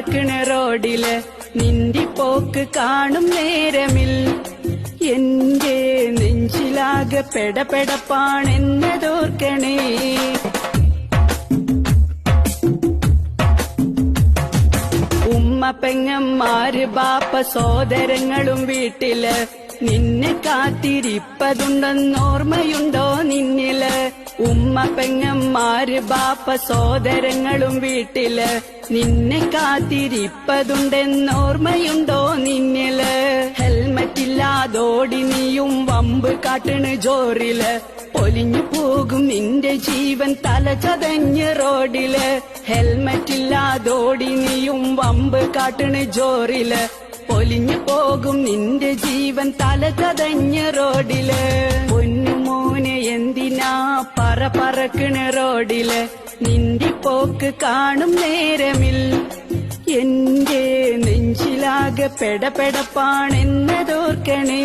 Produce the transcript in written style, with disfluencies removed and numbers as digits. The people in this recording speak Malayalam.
പറക്കണ റോഡില് നിന്റെ പോക്ക് കാണും നേരമിൽ എന്റെ നെഞ്ചിലാകെ പെടപെടപ്പാണെന്നതോർക്കണേ. ഉമ്മ പെങ്ങന്മാര് ബാപ്പ സോദരങ്ങളും വീട്ടില് നിന്നെ കാത്തിരിപ്പതുണ്ടെന്നോർമ്മയുണ്ടോ നിന്നില്? ഉമ്മ പെങ്ങന്മാര് ബാപ്പ സോദരങ്ങളും വീട്ടില് നിന്നെ കാത്തിരിപ്പതുണ്ടെന്നോർമ്മയുണ്ടോ നിന്നില്? ഹെൽമറ്റില്ലാതോടി നീയും വമ്പ് കാട്ടണ് ജോറില് പൊലിഞ്ഞു പോകും നിന്റെ ജീവൻ തല ചതഞ്ഞ് റോഡില്. ഹെൽമറ്റില്ലാതോടി നീയും വമ്പ് കാട്ടണ് ജോറില് പൊലിഞ്ഞു പോകും നിന്റെ ജീവൻ തല ചതഞ്ഞ് റോഡില്. പൊന്നുമോനെ എന്തിനാ പറക്കണ റോഡില് നിന്റെ പോക്ക് കാണും നേരമിൽ എന്റെ നെഞ്ചിലാകെ പെടപെടപ്പാണെന്നതോർക്കണേ.